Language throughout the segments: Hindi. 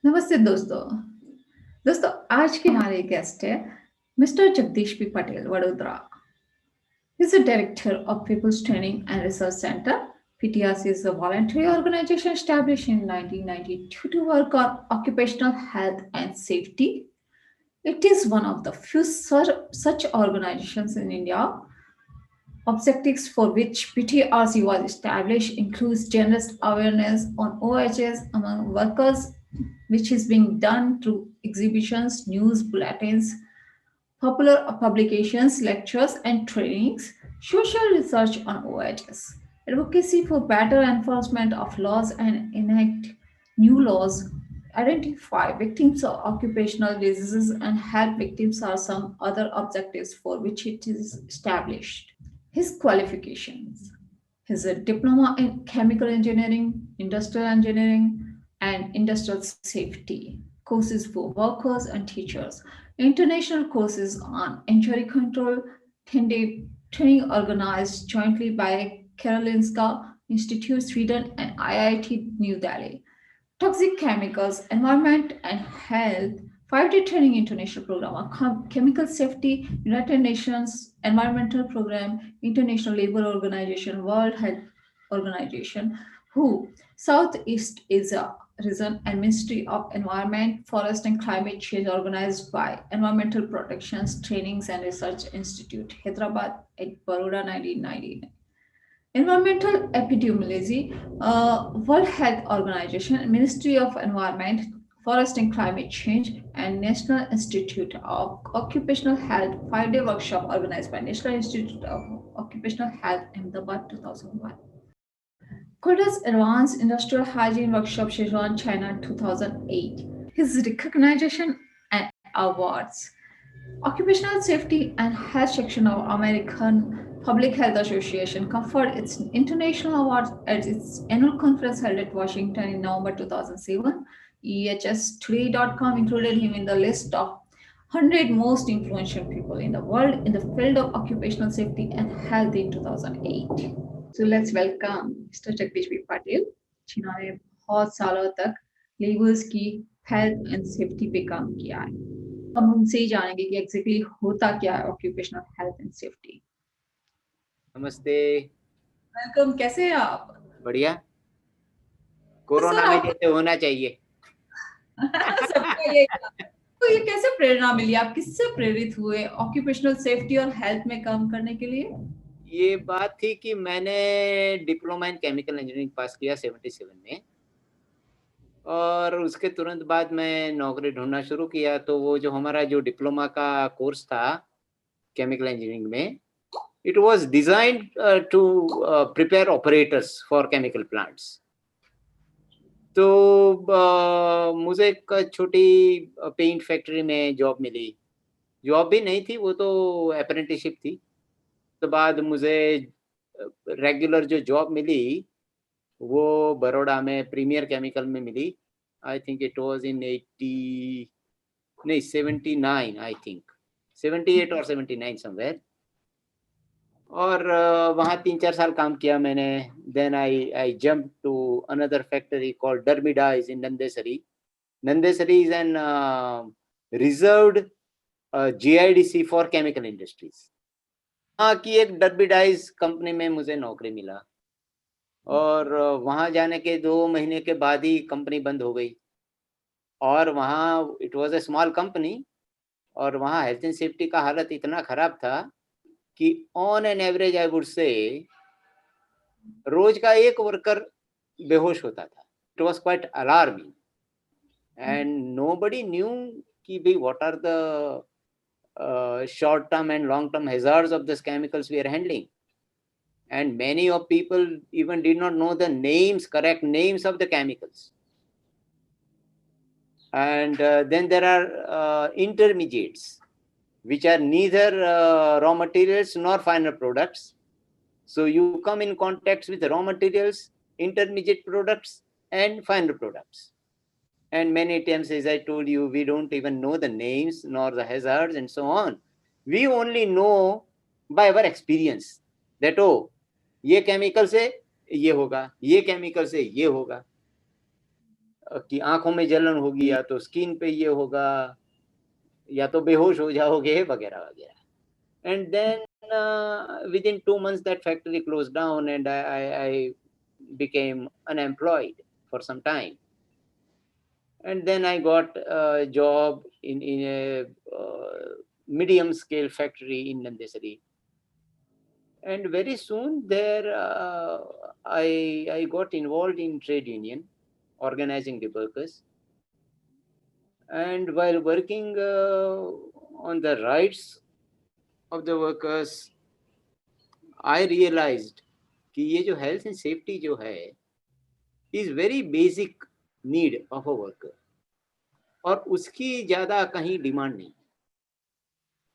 नमस्ते दोस्तों। दोस्तों आज के हमारे गेस्ट है mister Jagdish P Patel Vadodara. He is the director of People's Training and Research Center. PTRC is a voluntary organization established in 1992 to work on occupational health and safety. It is one of the few such organizations in India. Objectives for which PTRC was established includes generous awareness on OHS among workers, which is being done through exhibitions, news bulletins, popular publications, lectures, and trainings, social research on OHS, advocacy for better enforcement of laws and enact new laws, identify victims of occupational diseases, and help victims are some other objectives for which it is established. His qualifications. His diploma in chemical engineering, industrial engineering, and industrial safety. Courses for workers and teachers. International courses on injury control, training organized jointly by Karolinska Institute, Sweden, and IIT New Delhi. Toxic chemicals, environment and health, 5-day training international program, chemical safety, United Nations environmental program, International Labour Organization, World Health Organization, WHO, Southeast Asia region, and Ministry of Environment, Forest and Climate Change, organized by Environmental Protections Trainings and Research Institute, Hyderabad at Baroda, 1999. Environmental epidemiology, World Health Organization, Ministry of Environment, Forest and Climate Change, and National Institute of Occupational Health 5-day workshop organized by National Institute of Occupational Health, Ahmedabad, 2001. Koda's Advanced Industrial Hygiene Workshop, Sichuan, China, 2008. His recognition and awards. Occupational Safety and Health section of American Public Health Association conferred its international award at its annual conference held at Washington in November 2007. EHStoday.com included him in the list of 100 most influential people in the world in the field of occupational safety and health in 2008. So let's welcome Mr. Jagdish B. Patel, जिन्होंने बहुत सालों तक लेबर्स की हेल्थ एंड सेफ्टी पे काम किया है। हम उनसे ही जानेंगे कि एग्जैक्टली होता क्या है ऑक्यूपेशनल हेल्थ एंड सेफ्टी। नमस्ते। वेलकम, कैसे हैं आप? बढ़िया। कोरोना में जैसे होना चाहिए। सबका ये तो ये कैसे प्रेरणा मिली? आप किससे प्रेरित हुए ऑक्यूपेशनल सेफ्टी और हेल्थ में काम करने के लिए? ये बात थी कि मैंने diploma in chemical engineering pass किया 77 में, और उसके तुरंत बाद मैं नौकरी ढूंढना शुरू किया। तो वो जो हमारा जो डिप्लोमा का कोर्स था केमिकल इंजीनियरिंग में, it was designed to prepare operators for chemical plants. तो मुझे एक छोटी पेंट फैक्ट्री में जॉब मिली। जॉब भी नहीं थी, वो तो अप्रेंटिसशिप थी। तो बाद मुझे रेगुलर जो जॉब मिली वो बड़ौदा में प्रीमियर केमिकल में मिली। I think it was in 79, I think 78 और 79 समवेयर। और वहाँ 3-4 साल काम किया मैंने। Then I jump to another factory called डर्मिडाइज in Nandesari. Nandesari is an reserved GIDC for chemical industries. हाँ की एक डर्बिडाइज कंपनी में मुझे नौकरी मिला, और वहाँ जाने के 2 महीने के बाद ही कंपनी बंद हो गई। और वहाँ it was a small company, और वहाँ हेल्थ एंड सेफ्टी का हालत इतना ख़राब था कि on an average I would say रोज का 1 वर्कर बेहोश होता था। It was quite alarming, and nobody knew कि भाई what are the short term and long term hazards of these chemicals we are handling. And many of people even did not know the names, correct names of the chemicals. And then there are intermediates, which are neither raw materials nor final products. So you come in contact with raw materials, intermediate products, and final products. And many times, as I told you, we don't even know the names nor the hazards and so on. We only know by our experience that, oh, ये केमिकल से ये होगा, ये केमिकल से ये होगा। कि आंखों में जलन होगी, या तो स्किन पे ये होगा, या तो बेहोश हो जाओगे वगैरह वगैरह. And then within 2 months that factory closed down, and I became unemployed for some time. And then I got a job in a medium scale factory in Nandesari. And very soon there I got involved in trade union, organizing the workers. And while working on the rights of the workers, I realized कि ये जो health and safety जो है is very basic need of a worker, और उसकी ज़्यादा कहीं डिमांड नहीं.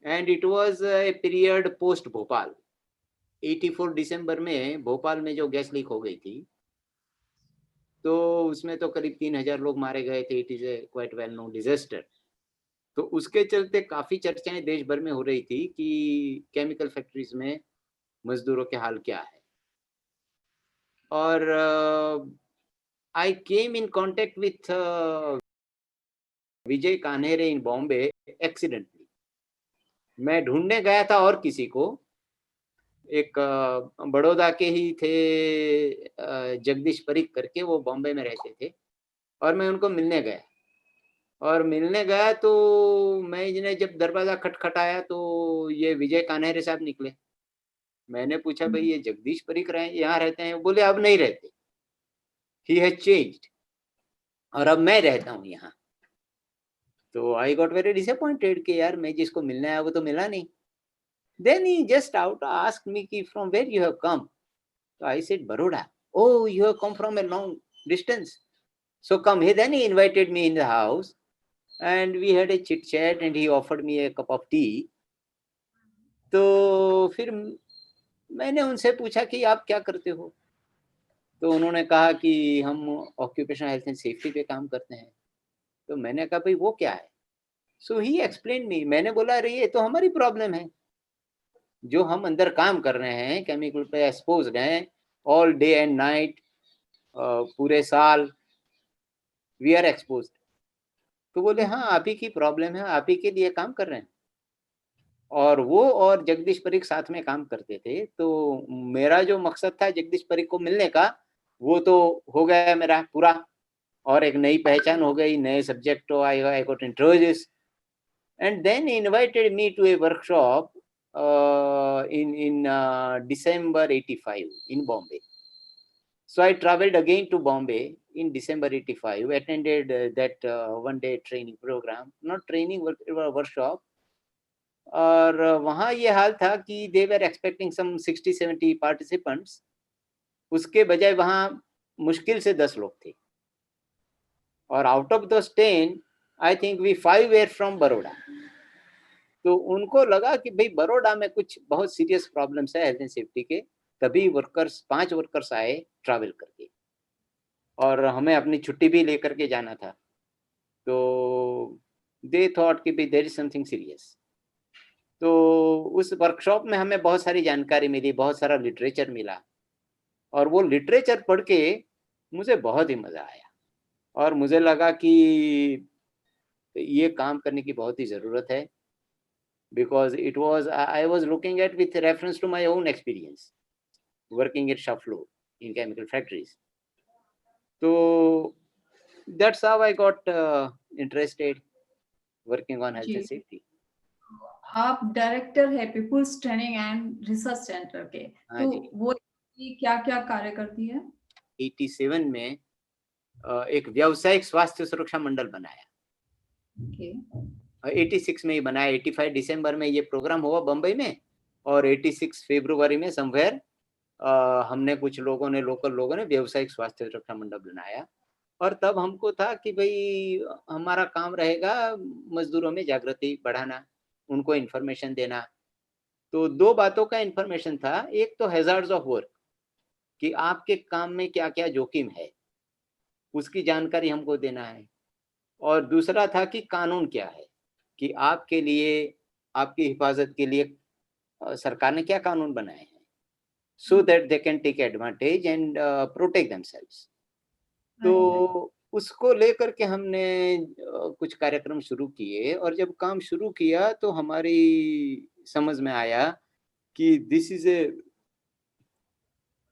And it was a period post Bhopal. 84 दिसंबर में भोपाल में जो गैस लीक हो गई थी, तो उसमें तो करीब 3000 लोग मारे गए थे. It is a quite well known disaster. तो उसके चलते काफ़ी चर्चाएं देश भर में हो रही थी कि केमिकल फैक्ट्रीज में मजदूरों के हाल क्या है. और I came in contact with Vijay Kanhere in Bombay accidentally. मैं ढूंढने गया था और किसी को, एक बड़ौदा के ही थे, जगदीश परीख करके, वो बॉम्बे में रहते थे, और मैं उनको मिलने गया. और मिलने गया तो मैंने जब दरवाज़ा खटखटाया तो ये विजय कान्हेरे साहब निकले. मैंने पूछा भाई ये जगदीश परीख यहाँ रहते हैं? बोले अब नहीं रहते, ही हैज चेंज्ड, और अब मैं रहता हूँ यहाँ. तो आई गॉट वेरी डिसअपॉइंटेड कि यार मैं जिसको मिलने आया वो तो मिला नहीं. Then he just out asked me कि from where you have come. So I said Baroda. Oh, you have come from a long distance. So come here. Then he invited me in the house, and we had a chit chat, and he offered me a cup of tea. तो फिर मैंने उनसे पूछा कि आप क्या करते हो. तो उन्होंने कहा कि हम ऑक्यूपेशनल हेल्थ एंड सेफ्टी पे काम करते हैं. तो मैंने कहा भाई वो क्या है. सो ही एक्सप्लेन मी. मैंने बोला अरे ये तो हमारी प्रॉब्लम है, जो हम अंदर काम कर रहे हैं, केमिकल पे एक्सपोज्ड हैं ऑल डे एंड नाइट, पूरे साल वी आर एक्सपोज्ड. तो बोले हाँ आप ही की प्रॉब्लम है, आप ही के लिए काम कर रहे हैं. और वो और जगदीश परीख साथ में काम करते थे. तो मेरा जो मकसद था जगदीश परीख को मिलने का, वो तो हो गया मेरा पूरा, और एक नई पहचान हो गई, नए subject I got introduced. And then he invited me to a workshop in December 85 in Bombay. So I traveled again to Bombay in December 85, attended that one-day training program, not training, workshop. और वहाँ ये हाल था कि they were expecting some 60-70 participants. उसके बजाय वहाँ मुश्किल से 10 लोग थे. और out of those 10, I think we 5 were from Baroda. तो उनको लगा कि भाई बड़ौदा में कुछ बहुत सीरियस प्रॉब्लम्स है हेल्थ एंड सेफ्टी के. तभी 5 वर्कर्स आए ट्रैवल करके, और हमें अपनी छुट्टी भी लेकर के जाना था. तो दे थॉट कि भाई देयर इज समथिंग सीरियस. तो उस वर्कशॉप में हमें बहुत सारी जानकारी मिली, बहुत सारा लिटरेचर मिला, और वो लिटरेचर पढ़ के मुझे बहुत ही मज़ा आया, और मुझे लगा कि ये काम करने की बहुत ही ज़रूरत है. Because it was I was looking at with reference to my own experience working at shop floor in chemical factories. So that's how I got interested working on health जी. and safety. आप डायरेक्टर है people's training and research centre के, हाँ तो जी. वो क्या क्या कार्य करती है? 87 में एक व्यावसायिक स्वास्थ्य सुरक्षा मंडल बनाया. ओके. 86 में ही बनाया. 85 दिसंबर में ये प्रोग्राम हुआ बम्बई में, और 86 फरवरी में समवेयर हमने कुछ लोगों ने, लोकल लोगों ने व्यावसायिक स्वास्थ्य सुरक्षा मंडल बनाया. और तब हमको था कि भाई हमारा काम रहेगा मजदूरों में जागृति बढ़ाना, उनको इन्फॉर्मेशन देना. तो 2 बातों का इन्फॉर्मेशन था. एक तो हैजार्ड्स ऑफ वर्क, कि आपके काम में क्या क्या जोखिम है, उसकी जानकारी हमको देना है. और दूसरा था कि कानून क्या है, कि आपके लिए, आपकी हिफाजत के लिए सरकार ने क्या कानून बनाए हैं, so that they can take advantage and protect themselves. तो उसको लेकर के हमने कुछ कार्यक्रम शुरू किए, और जब काम शुरू किया तो हमारी समझ में आया कि this is a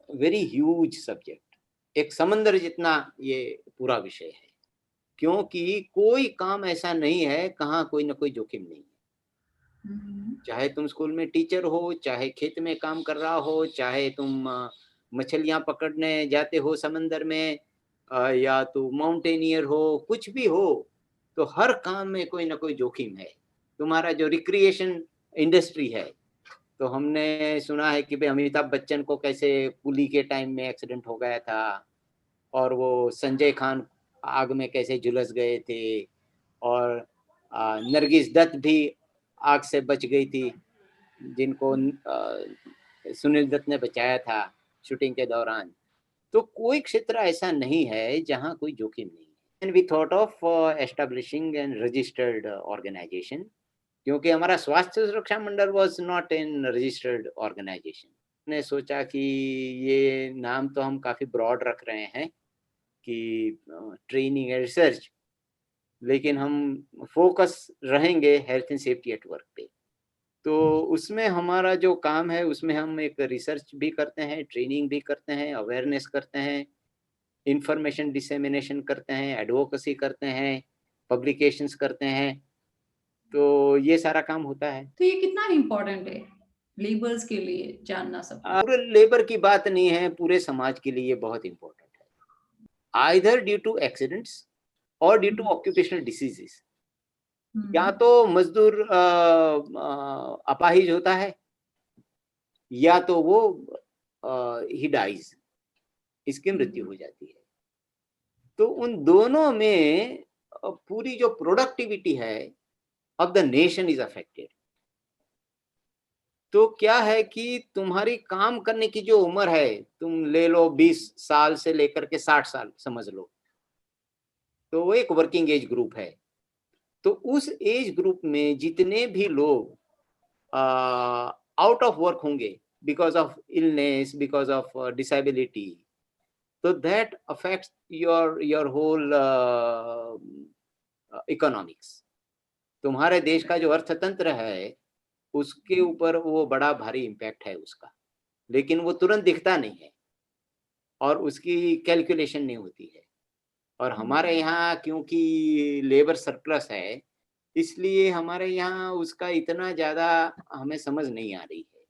very huge subject, एक समंदर जितना ये पूरा विषय है, क्योंकि कोई काम ऐसा नहीं है कहाँ कोई ना कोई जोखिम नहीं है। चाहे तुम स्कूल में टीचर हो, चाहे खेत में काम कर रहा हो, चाहे तुम मछलियां पकड़ने जाते हो समंदर में, या तो माउंटेनियर हो, कुछ भी हो, तो हर काम में कोई ना कोई जोखिम है। तुम्हारा जो रिक्रिएशन इंडस्ट्री है, तो हमने सुना है कि भाई अमिताभ बच्चन को कैसे कुली के टाइम में एक्सीडेंट हो गया था, और वो संजय खान आग में कैसे झुलस गए थे, और नरगिस दत्त भी आग से बच गई थी, जिनको सुनील दत्त ने बचाया था शूटिंग के दौरान। तो कोई क्षेत्र ऐसा नहीं है जहां कोई जोखिम नहीं है। And we thought of establishing an registered organisation, क्योंकि हमारा स्वास्थ्य सुरक्षा मंडल was not in registered organisation. ने सोचा कि ये नाम तो हम काफी ब्रॉड रख रहे हैं कि ट्रेनिंग एंड रिसर्च, लेकिन हम फोकस रहेंगे health and safety at work पे। तो उसमें हमारा जो काम है उसमें हम एक रिसर्च भी करते हैं, ट्रेनिंग भी करते हैं, अवेयरनेस करते हैं, इंफॉर्मेशन डिसेमिनेशन करते हैं, एडवोकेसी करते हैं, पब्लिकेशंस करते हैं। तो ये सारा काम होता है। तो ये कितना इम्पोर्टेंट है लेबर्स के लिए जानना सब कुछ? पूरे लेबर की बात नहीं है, पूरे समाज के लिए ये बहुत इंपॉर्टेंट है, आइदर ड्यू टू एक्सीडेंट्स और ड्यू टू ऑक्यूपेशनल डिसीजेस। या तो मजदूर अपाहिज होता है, या तो वो ही डाइज, इसकी मृत्यु हो जाती है। तो उन दोनों में पूरी जो प्रोडक्टिविटी है of the nation is affected. तो क्या है कि तुम्हारी काम करने की जो उम्र है, तुम ले लो 20 साल से लेकर के 60 साल समझ लो, तो वो एक वर्किंग एज ग्रुप है। तो उस एज ग्रुप में जितने भी लोग आउट ऑफ वर्क होंगे because of illness, because of disability, तो that affects your whole economics. तुम्हारे देश का जो अर्थतंत्र है उसके ऊपर वो बड़ा भारी इम्पैक्ट है उसका, लेकिन वो तुरंत दिखता नहीं है और उसकी कैलकुलेशन नहीं होती है। और हमारे यहाँ क्योंकि लेबर सरप्लस है, इसलिए हमारे यहाँ उसका इतना ज़्यादा हमें समझ नहीं आ रही है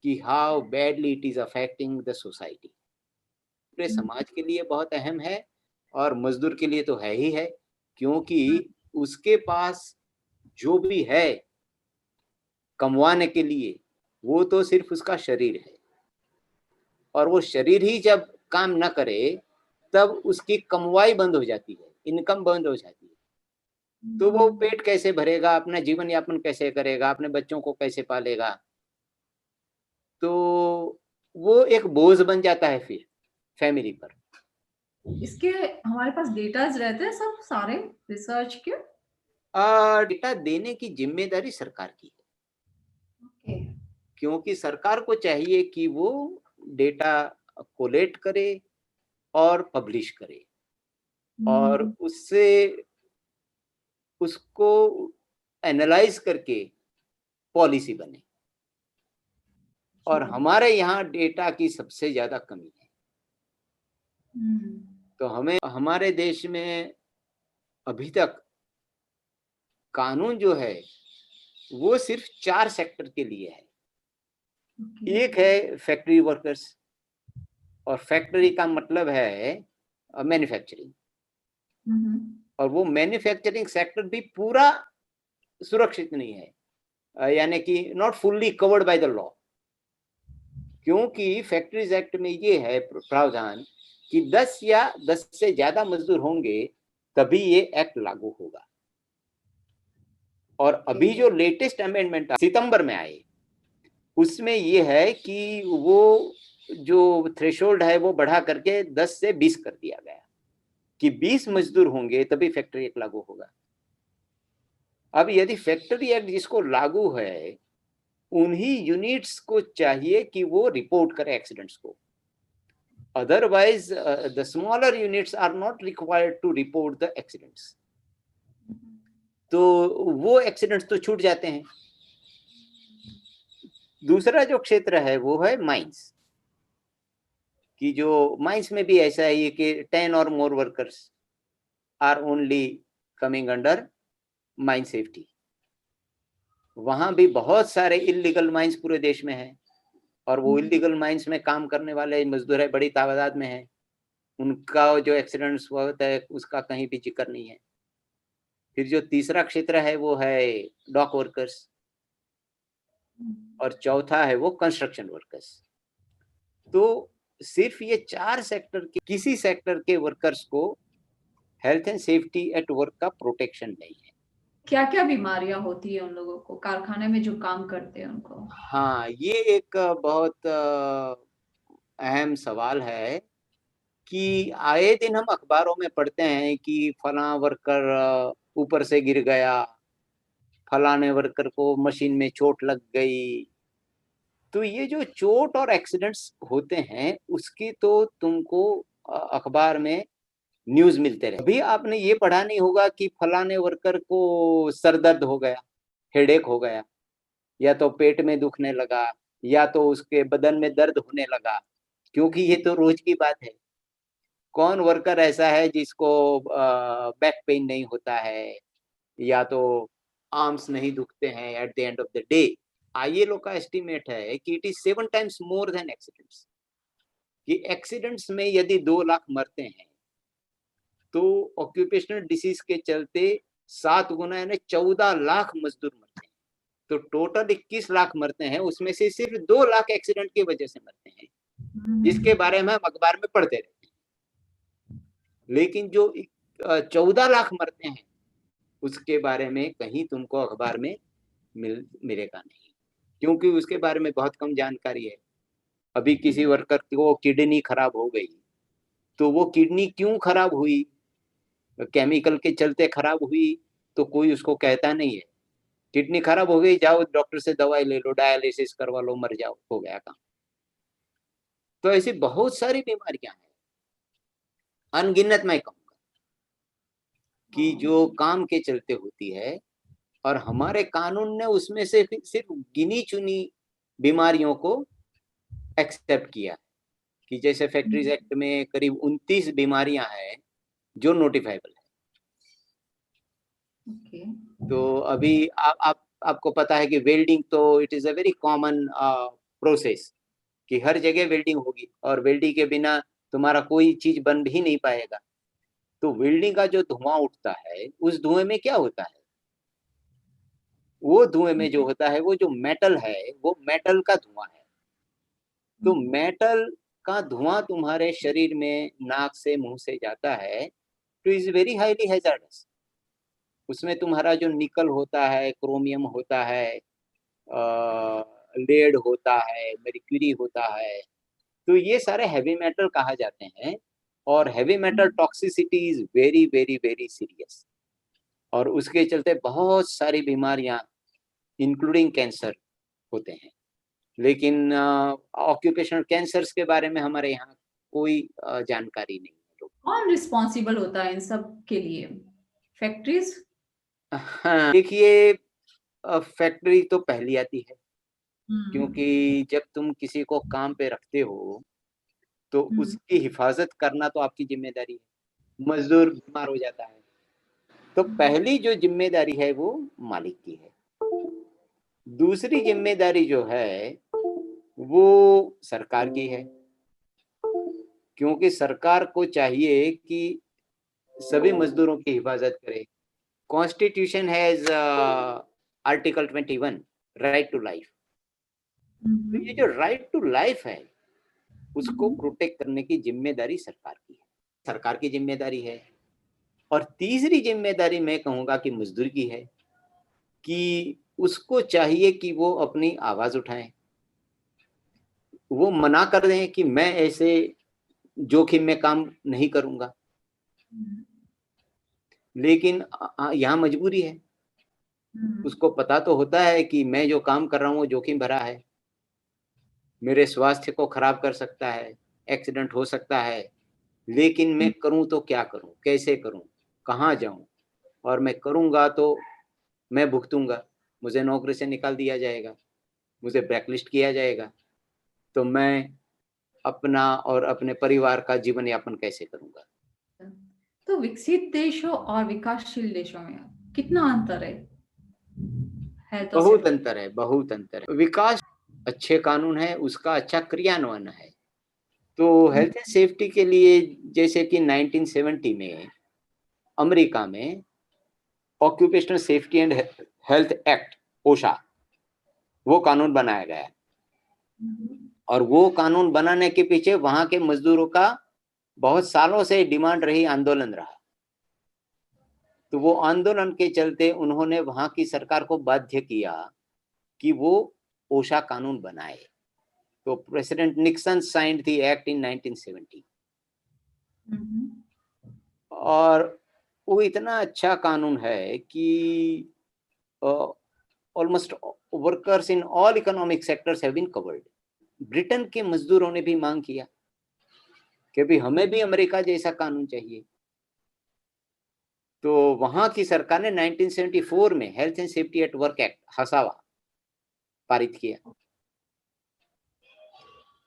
कि how badly it is affecting the society. पूरे समाज के लिए बहुत अहम है, और मजदूर के लिए तो है ही है, क्योंकि उसके पास जो भी है कमवाने के लिए, वो तो सिर्फ उसका शरीर है, और वो शरीर ही जब काम न करे तब उसकी कमवाई बंद हो जाती है, इनकम बंद हो जाती है। तो वो पेट कैसे भरेगा, अपना जीवन यापन कैसे करेगा, अपने बच्चों को कैसे पालेगा? तो वो एक बोझ बन जाता है फिर फैमिली पर। इसके हमारे पास डेटाज रहते हैं सब सारे रिसर्च के? डेटा देने की जिम्मेदारी सरकार की है, ओके। क्योंकि सरकार को चाहिए कि वो डेटा कोलेक्ट करे और पब्लिश करे, और उससे उसको एनालाइज करके पॉलिसी बने। और हमारे यहाँ डेटा की सबसे ज्यादा कमी है। तो हमें हमारे देश में अभी तक कानून जो है वो सिर्फ 4 सेक्टर के लिए है। एक है फैक्ट्री वर्कर्स, और फैक्ट्री का मतलब है मैन्युफैक्चरिंग, और वो मैन्युफैक्चरिंग सेक्टर भी पूरा सुरक्षित नहीं है, यानी कि not fully covered by the law, क्योंकि फैक्ट्रीज एक्ट में ये है प्रावधान कि 10 या 10 से ज्यादा मजदूर होंगे तभी ये एक्ट लागू होगा। और अभी जो लेटेस्ट अमेंडमेंट सितंबर में आए, उसमें ये है कि वो जो थ्रेशोल्ड है वो बढ़ा करके 10 से 20 कर दिया गया, कि 20 मजदूर होंगे तभी फैक्ट्री एक्ट लागू होगा। अब यदि फैक्ट्री एक्ट जिसको लागू है, उन्हीं यूनिट्स को चाहिए कि वो रिपोर्ट करे एक्सीडेंट्स को, Otherwise, the smaller units are not required to report the accidents. तो वो एक्सीडेंट्स तो छूट जाते हैं। दूसरा जो क्षेत्र है वो है माइंस, कि जो माइंस में भी ऐसा है कि 10 और more workers are only coming under mine safety. वहां भी बहुत सारे इलीगल माइंस पूरे देश में हैं, और वो इलीगल माइंस में काम करने वाले मजदूर है बड़ी तादाद में है, उनका जो एक्सीडेंट्स हुआ होता है उसका कहीं भी जिक्र नहीं है। फिर जो तीसरा क्षेत्र है वो है डॉक वर्कर्स, और चौथा है वो कंस्ट्रक्शन वर्कर्स। तो सिर्फ ये 4 सेक्टर के किसी सेक्टर के वर्कर्स को health and safety at work का प्रोटेक्शन नहीं है। क्या क्या बीमारियां होती है उन लोगों को, कारखाने में जो काम करते हैं उनको? हाँ, ये एक बहुत अहम सवाल है कि आए दिन हम अखबारों में पढ़ते हैं कि फला वर्कर ऊपर से गिर गया, फलाने वर्कर को मशीन में चोट लग गई। तो ये जो चोट और एक्सीडेंट्स होते हैं उसकी तो तुमको अखबार में न्यूज मिलते रहे। अभी आपने ये पढ़ा नहीं होगा कि फलाने वर्कर को सर दर्द हो गया, हेडेक हो गया, या तो पेट में दुखने लगा, या तो उसके बदन में दर्द होने लगा, क्योंकि ये तो रोज की बात है। कौन वर्कर ऐसा है जिसको बैक पेन नहीं होता है, या तो आर्म्स नहीं दुखते हैं at the end of the day. ILO का एस्टिमेट है कि it is 7 times more than accidents, कि एक्सीडेंट्स में यदि 2 लाख मरते हैं तो ऑक्यूपेशनल डिसीज के चलते 7 गुना यानी 14 लाख मजदूर मरते हैं। तो टोटल 21 लाख मरते हैं, उसमें से सिर्फ 2 लाख एक्सीडेंट की वजह से मरते हैं, जिसके बारे में हम अखबार में पढ़ते रहते हैं। लेकिन जो 14 लाख मरते हैं उसके बारे में कहीं तुमको अखबार में मिलेगा नहीं, क्योंकि उसके बारे में बहुत कम जानकारी है। अभी किसी वर्कर को किडनी खराब हो गई, तो वो किडनी क्यों खराब हुई, केमिकल के चलते खराब हुई, तो कोई उसको कहता नहीं है। किडनी खराब हो गई, जाओ डॉक्टर से दवाई ले लो, डायलिसिस करवा लो, मर जाओ, हो गया काम। तो ऐसी बहुत सारी बीमारियां हैं, अनगिनत मैं कहूँगा, कि जो काम के चलते होती है, और हमारे कानून ने उसमें से सिर्फ गिनी चुनी बीमारियों को एक्सेप्ट किया, कि जैसे फैक्ट्रीज एक्ट में करीब 29 बीमारियां हैं जो नोटिफाइबल है। ओके। तो अभी आपको पता है कि वेल्डिंग तो it is a very common process, कि हर जगह वेल्डिंग होगी, और वेल्डिंग के बिना तुम्हारा कोई चीज बन भी नहीं पाएगा। तो वेल्डिंग का जो धुआं उठता है उस धुएं में क्या होता है, वो धुएं में जो होता है वो जो मेटल है वो मेटल का धुआं है। तो मेटल का धुआं तुम्हारे शरीर में नाक से मुंह से जाता है तो इज वेरी हाईली हैजार्डस। उसमें तुम्हारा जो निकल होता है, क्रोमियम होता है, लेड होता है, मर्क्यूरी होता है, तो ये सारे हैवी मेटल कहा जाते हैं। और heavy metal toxicity is very very very serious, और उसके चलते बहुत सारी बीमारियां इंक्लूडिंग कैंसर होते हैं। लेकिन ऑक्यूपेशनल कैंसर्स के बारे में हमारे यहाँ कोई जानकारी नहीं है लोग। कौन रिस्पॉन्सिबल होता है इन सब के लिए? फैक्ट्रीज? हाँ, देखिए, फैक्ट्री तो पहली आती है, क्योंकि जब तुम किसी को काम पे रखते हो तो उसकी हिफाजत करना तो आपकी जिम्मेदारी है। मजदूर बीमार हो जाता है तो पहली जो जिम्मेदारी है वो मालिक की है। दूसरी जिम्मेदारी जो है वो सरकार की है, क्योंकि सरकार को चाहिए कि सभी मजदूरों की हिफाजत करे। Constitution has article 21 right to life. तो ये जो राइट टू लाइफ है उसको प्रोटेक्ट करने की जिम्मेदारी सरकार की है, सरकार की जिम्मेदारी है। और तीसरी जिम्मेदारी मैं कहूंगा कि मजदूर की है, कि उसको चाहिए कि वो अपनी आवाज उठाएं, वो मना कर दें कि मैं ऐसे जोखिम में काम नहीं करूंगा। लेकिन यहाँ मजबूरी है, उसको पता तो होता है कि मैं जो काम कर रहा हूँ वो जोखिम भरा है, मेरे स्वास्थ्य को खराब कर सकता है, एक्सीडेंट हो सकता है, लेकिन मैं करूं तो क्या करूं, कैसे करूं, कहाँ जाऊं, और मैं करूंगा तो मैं भुगतूंगा, मुझे नौकरी से निकाल दिया जाएगा, मुझे ब्लैकलिस्ट किया जाएगा, तो मैं अपना और अपने परिवार का जीवन यापन कैसे करूंगा। तो विकसित देशों और विकासशील देशों में कितना अंतर है तो बहुत सेफ्टी? अंतर है, बहुत अंतर है। विकास अच्छे कानून है, उसका अच्छा क्रियान्वयन है। तो हेल्थ एंड सेफ्टी के लिए जैसे कि 1970 में अमेरिका में occupational safety and health act, OSHA, वो कानून बनाया गया, और वो कानून बनाने के पीछे वहां के मजदूरों का बहुत सालों से डिमांड रही, आंदोलन रहा। तो वो आंदोलन के चलते उन्होंने वहां की सरकार को बाध्य किया कि वो ओशा कानून बनाए। तो president Nixon signed the act in 1970, और वो इतना अच्छा कानून है कि almost workers in all economic sectors have been covered. Britain के मजदूरों ने भी मांग किया कि भी हमें भी अमेरिका जैसा कानून चाहिए। तो वहां की सरकार ने 1974 में health and safety at work act, हसावा, पारित किया,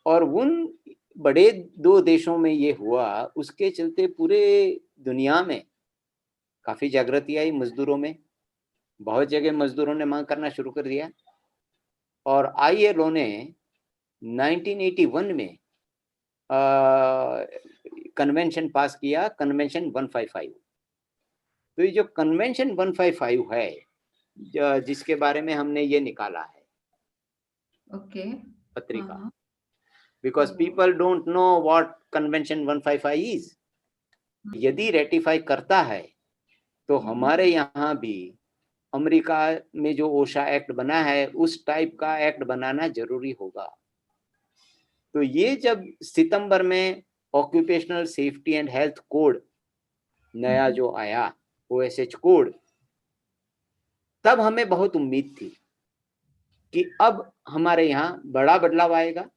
और उन बड़े दो देशों में ये हुआ, उसके चलते पूरे दुनिया में काफी जागृति आई मजदूरों में। बहुत जगह मजदूरों ने मांग करना शुरू कर दिया, और ILO ने 1981 में कन्वेंशन पास किया, कन्वेंशन 155। तो ये जो कन्वेंशन 155 है, जिसके बारे में हमने ये निकाला है ओके। पत्रिका, because people don't know what convention 155 is. यदि रेटिफाई करता है तो हमारे यहाँ भी अमेरिका में जो ओशा एक्ट बना है उस टाइप का एक्ट बनाना जरूरी होगा। तो ये जब सितंबर में occupational safety and health code नया जो आया, OSH कोड, तब हमें बहुत उम्मीद थी कि अब हमारे यहाँ बड़ा बदलाव आएगा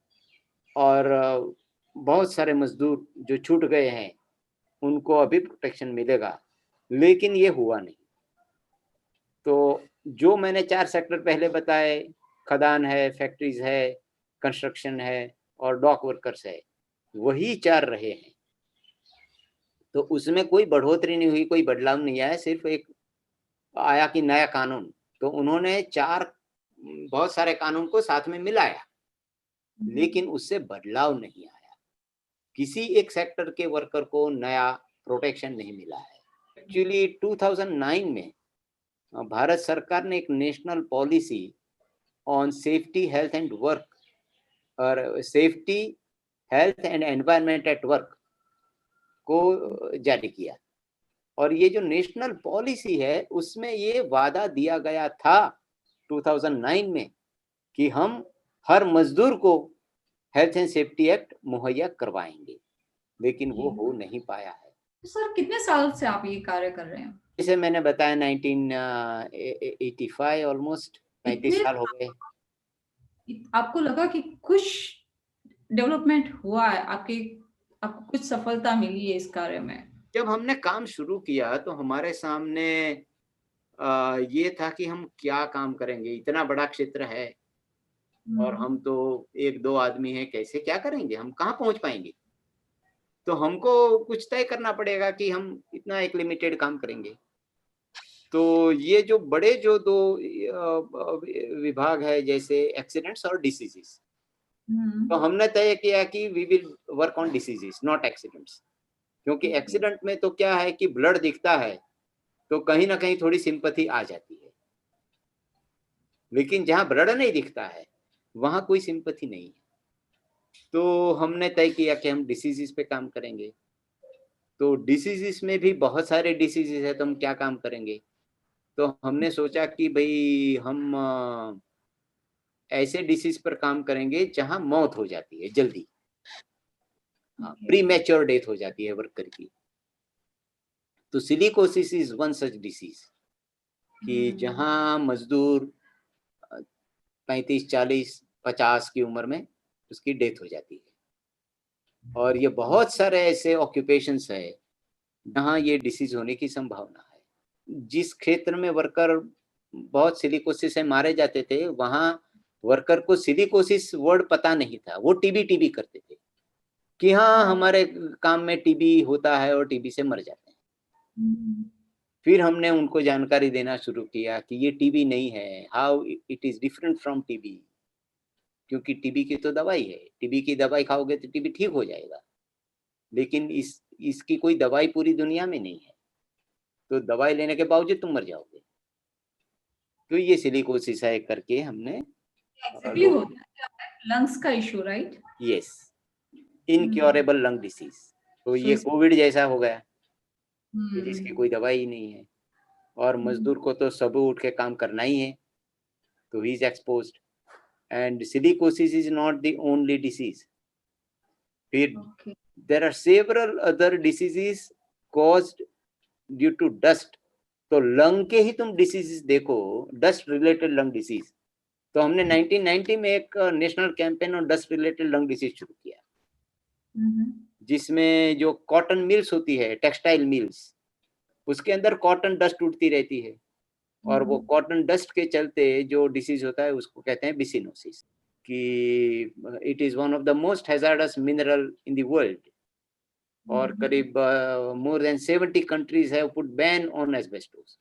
और बहुत सारे मजदूर जो छूट गए हैं उनको अभी प्रोटेक्शन मिलेगा, लेकिन ये हुआ नहीं। तो जो मैंने 4 सेक्टर पहले बताए, खदान है, फैक्ट्रीज है, कंस्ट्रक्शन है और डॉक वर्कर्स है, वही 4 रहे हैं। तो उसमें कोई बढ़ोतरी नहीं हुई, कोई बदलाव नहीं आया, सिर्फ एक आया कि नया कानून। तो उन्होंने 4 बहुत सारे कानून को साथ में मिलाया, लेकिन उससे बदलाव नहीं आया, किसी एक सेक्टर के वर्कर को नया प्रोटेक्शन नहीं मिला है। एक्चुअली 2009 में भारत सरकार ने एक national policy on safety health and work, और safety health and environment at work को जारी किया, और ये जो नेशनल पॉलिसी है उसमें ये वादा दिया गया था 2009 में कि हम हर मजदूर को हेल्थ एंड सेफ्टी एक्ट मुहैया करवाएंगे, लेकिन वो हो नहीं पाया है। तो सर कितने साल से आप ये कार्य कर रहे हैं? जैसे मैंने बताया 1985, ऑलमोस्ट 35 इतने साल हो गए। आपको लगा कि कुछ डेवलपमेंट हुआ है, आपको कुछ सफलता मिली है इस कार्य में? जब हमने काम शुरू किया तो हमारे सामने ये था कि हम क्या काम करेंगे, इतना बड़ा क्षेत्र है और हम तो 1-2 आदमी हैं, कैसे क्या करेंगे, हम कहाँ पहुंच पाएंगे। तो हमको कुछ तय करना पड़ेगा कि हम इतना एक लिमिटेड काम करेंगे। तो ये जो बड़े जो 2 विभाग है, जैसे एक्सीडेंट्स और डिसीजेस, तो हमने तय किया कि we will work on diseases not accidents, क्योंकि एक्सीडेंट में तो क्या है कि ब्लड दिखता है तो कहीं ना कहीं थोड़ी सिंपैथी आ जाती है, लेकिन जहां ब्लड नहीं दिखता है वहां कोई सिंपैथी नहीं है। तो हमने तय किया कि हम डिसीजेस पे काम करेंगे। तो डिसीजेस में भी बहुत सारे डिसीजेस है, तो हम क्या काम करेंगे। तो हमने सोचा कि भाई हम ऐसे डिसीज पर काम करेंगे जहां मौत हो जाती है जल्दी, प्री मैच्योर डेथ हो जाती है वर्कर की। तो silicosis is one such disease कि जहां मजदूर 35, 40, 50 की उम्र में उसकी डेथ हो जाती है। और ये बहुत सारे ऐसे ऑक्यूपेशंस है जहाँ ये डिसीज होने की संभावना है। जिस क्षेत्र में वर्कर बहुत सिलिकोसिस से मारे जाते थे, वहां वर्कर को सिलिकोसिस वर्ड पता नहीं था, वो टीबी टीबी करते थे कि हाँ हमारे काम में टीबी होता है और टीबी से मर जाते हैं। फिर हमने उनको जानकारी देना शुरू किया कि ये टीबी नहीं है, how it is different from TB, क्योंकि टीबी की तो दवाई है, टीबी की दवाई खाओगे तो टीबी ठीक हो जाएगा, लेकिन इसकी कोई दवाई पूरी दुनिया में नहीं है, तो दवाई लेने के बावजूद तुम मर जाओगे। तो ये सिलिकोसिस है करके हमने एग्जैक्टली होता है लंग्स का issue, right? Yes, incurable lung disease. तो ये इस- कोविड जैसा हो गया कि जिसकी कोई दवाई ही नहीं है, और मजदूर को तो सुबह उठ के काम करना ही है, तो he is exposed. And silicosis is not the only disease. फिर Okay. There are several other diseases caused due to dust. तो लंग के ही तुम डिसीजेस देखो, डस्ट रिलेटेड लंग डिसीज। तो हमने 1990 में एक national campaign on dust related lung disease शुरू किया, जिसमें जो कॉटन मिल्स होती है, टेक्सटाइल मिल्स, उसके अंदर कॉटन डस्ट उड़ती रहती है, और वो कॉटन डस्ट के चलते जो डिसीज होता है उसको कहते हैं बिसिनोसिस, कि it is one of the most hazards mineral in the world, और करीब more than 70 countries have put ban on asbestos.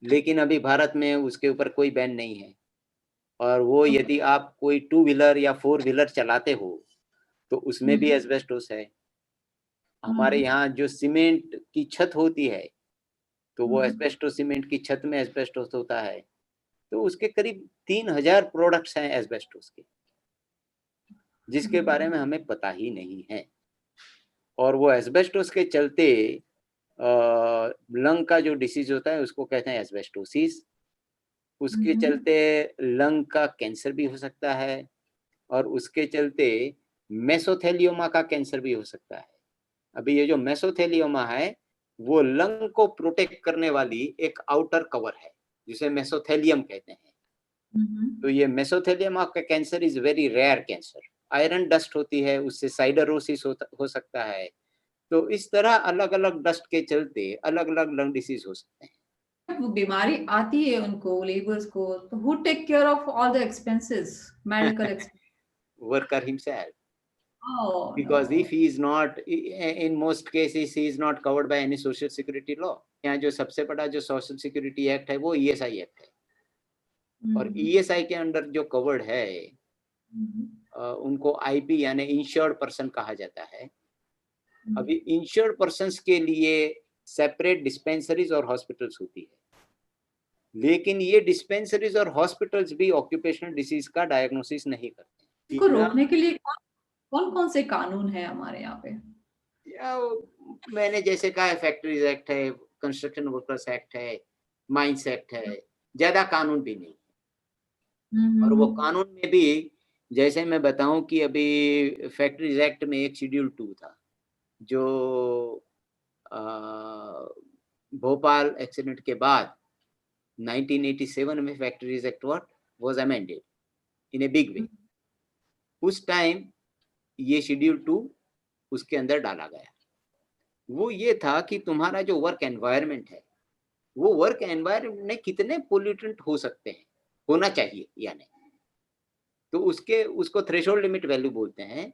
लेकिन अभी भारत में उसके ऊपर कोई बैन नहीं है, और वो यदि आप कोई 2 व्हीलर या 4 व्हीलर चलाते हो तो उसमें भी एस्बेस्टोस है। हमारे यहाँ जो सीमेंट की छत होती है, तो वो एस्बेस्टोस सीमेंट की छत में एस्बेस्टोस होता है। तो उसके करीब 3000 प्रोडक्ट्स हैं एस्बेस्टोस के, जिसके बारे में हमें पता ही नहीं है। और वो एस्बेस्टोस के चलते लंग का जो डिसीज होता है उसको कहते हैं एस्बेस्टोसिस। उसके चलते लंग का कैंसर भी हो सकता है, और उसके चलते मेसोथेलियोमा का कैंसर भी हो सकता है। अभी ये जो मेसोथेलियोमा है वो लंग को प्रोटेक्ट करने वाली एक आउटर कवर है, जिसे मेसोथेलियम कहते हैं। तो ये मेसोथेलियोमा का cancer is very rare cancer. Iron dust होती है, उससे साइडरोसिस हो सकता है। तो इस तरह अलग अलग डस्ट के चलते अलग अलग लंग डिसीज हो सकते हैं। वो बीमारी आती है उनको, लेबर्स को, तो who take care of all the expenses, medical expenses? Worker himself, Oh because no. if he is not, in most cases he is not covered by any social security law. यहाँ जो सबसे बड़ा जो सोशल सिक्योरिटी एक्ट है वो ईएसआई एक्ट है, और ईएसआई के अंडर जो कवर्ड है उनको आईपी यानी इंश्योर्ड पर्सन कहा जाता है। अभी इंश्योर्ड पर्सन्स के लिए सेपरेट डिस्पेंसरीज और हॉस्पिटल्स होती है, लेकिन ये डिस्पेंसरीज और हॉस्पिटल्स भी ऑक्यूपेशनल डिसीज का डायग्नोसिस नहीं करते। इसको रोकने के लिए कौन कौन से कानून है हमारे यहाँ पे? मैंने जैसे कहा, फैक्ट्रीज एक्ट है, कंस्ट्रक्शन वर्कर्स एक्ट है, माइंस एक्ट है, ज्यादा कानून भी नहीं। और वो कानून में भी जैसे मैं बताऊं कि अभी फैक्ट्रीज एक्ट में एक शेड्यूल 2 था, जो भोपाल एक्सीडेंट के बाद 1987 में factories act was amended in a big way. उस टाइम ये शेड्यूल 2 उसके अंदर डाला गया। वो ये था कि तुम्हारा जो वर्क एनवायरनमेंट है, वो वर्क एनवायरनमेंट में कितने पोल्यूटेंट हो सकते हैं, होना चाहिए या नहीं। तो उसको थ्रेशोल्ड लिमिट वैल्यू बोलते हैं,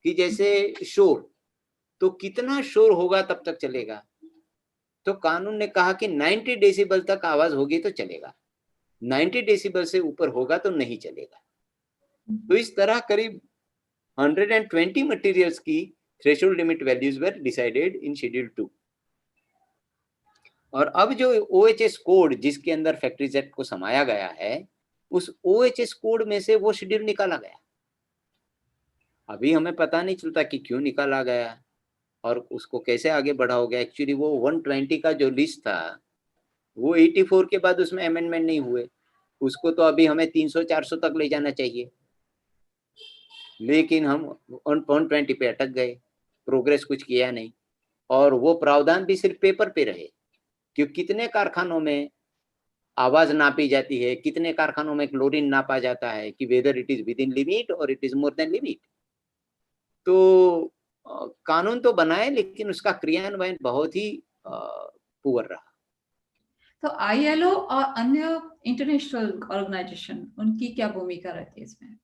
कि जैसे शोर, तो कितना शोर होगा तब तक चलेगा। तो कानून ने कहा कि 90 डेसिबल तक आवाज होगी तो चलेगा, 90 डेसिबल से ऊपर होगा तो नहीं चलेगा। तो इस तरह करीब 120 मटेरियल्स की threshold limit values were decided in schedule 2। और अब जो OHS कोड जिसके अंदर फैक्ट्रीज एक्ट को समाया गया है, उस OHS कोड में से वो शेड्यूल निकाला गया। अभी हमें पता नहीं चलता कि क्यों निकाला गया और उसको कैसे आगे बढ़ाओगे। एक्चुअली वो 120 का जो लिस्ट था वो 84 के बाद उसमें अमेंडमेंट नहीं हुए, उसको तो अभी हमें 300-400 तक ले जाना चाहिए, लेकिन हम 120 पे अटक गए, प्रोग्रेस कुछ किया नहीं। और वो प्रावधान भी सिर्फ पेपर पे रहे, क्योंकि कितने कारखानों में आवाज नापी जाती है, कितने कारखानों में क्लोरीन नापा जाता है कि whether it is within limit और it is more than limit. तो कानून तो बनाए लेकिन उसका क्रियान्वयन बहुत ही पुअर रहा। तो आईएलओ और अन्य इंटरनेशनल ऑर्गेनाइजेशन, उनकी क्या भूमिका रहती है इसमें?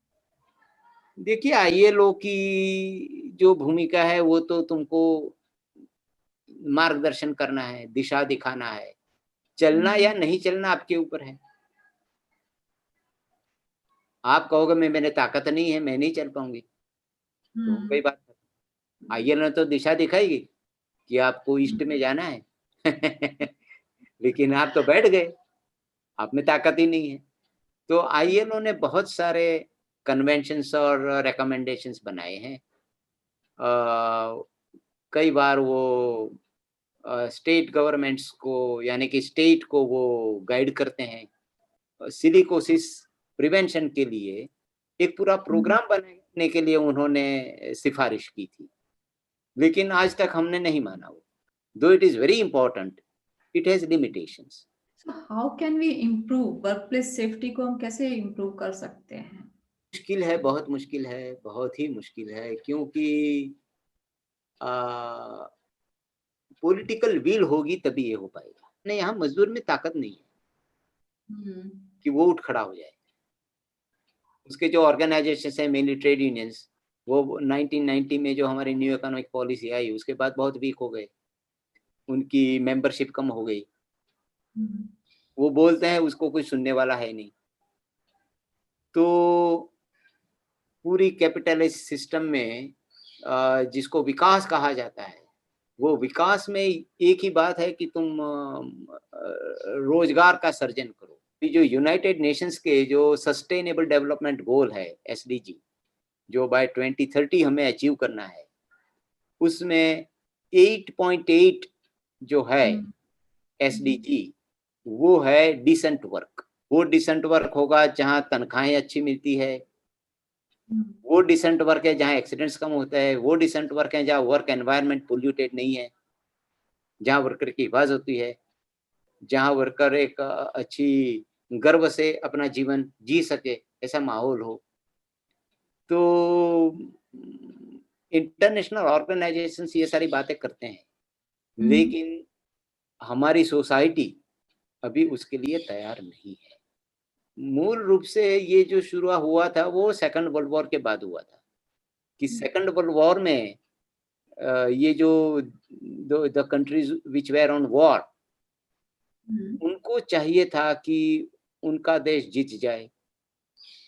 देखिए, आईएलओ की जो भूमिका है वो तो तुमको मार्गदर्शन करना है, दिशा दिखाना है, चलना या नहीं चलना आपके ऊपर है। आप कहोगे मैंने ताकत नहीं है, मैं नहीं चल पाऊंगी, तो कोई बात नहीं। आईएलओ ने तो दिशा दिखाएगी कि आपको ईस्ट में जाना है लेकिन आप तो बैठ गए, आप में ताकत ही नहीं है। तो आईएलओ ने बहुत सारे कन्वेंशंस और रिकमेंडेशंस बनाए हैं। कई बार वो स्टेट गवर्नमेंट्स को, यानी कि स्टेट को वो गाइड करते हैं। सिलिकोसिस प्रिवेंशन के लिए एक पूरा प्रोग्राम बनाने के लिए उन्होंने सिफारिश की थी, लेकिन आज तक हमने नहीं माना वो। दो it is very important, it has limitations. So how can we improve workplace safety को? हम कैसे इम्प्रूव कर सकते हैं? मुश्किल है, बहुत मुश्किल है, बहुत ही मुश्किल है, क्योंकि पॉलिटिकल विल होगी तभी ये हो पाएगा। नहीं, यहाँ मजदूर में ताकत नहीं है कि वो उठ खड़ा हो जाए। उसके जो ऑर्गेनाइजेशन है, मेनली ट्रेड यूनियंस, वो 1990 में जो हमारी न्यू इकोनॉमिक पॉलिसी आई उसके बाद बहुत वीक हो गए, उनकी मेंबरशिप कम हो गई। वो बोलते हैं उसको कोई सुनने वाला है नहीं। तो पूरी कैपिटलिस्ट सिस्टम में जिसको विकास कहा जाता है, वो विकास में एक ही बात है कि तुम रोजगार का सर्जन करो। जो यूनाइटेड नेशंस के जो सस्टेनेबल डेवलपमेंट गोल है, एसडीजी, जो बाय 2030 हमें अचीव करना है, उसमें 8.8 जो है एसडीजी, वो है डिसेंट वर्क। वो डिसेंट वर्क होगा जहां तनख्वाहें अच्छी मिलती है, वो डिसेंट वर्क है जहां एक्सीडेंट्स कम होता है, वो डिसेंट वर्क है जहां वर्क एनवायरनमेंट पोल्यूटेड नहीं है, जहां वर्कर की हिफाजत होती है, जहां वर्कर एक अच्छी गर्व से अपना जीवन जी सके, ऐसा माहौल हो। तो इंटरनेशनल ऑर्गेनाइजेशन ये सारी बातें करते हैं, लेकिन हमारी सोसाइटी अभी उसके लिए तैयार नहीं है। मूल रूप से ये जो शुरू हुआ था वो सेकंड वर्ल्ड वॉर के बाद हुआ था, कि सेकंड वर्ल्ड वॉर में ये जो the countries which where on war, उनको चाहिए था कि उनका देश जीत जाए,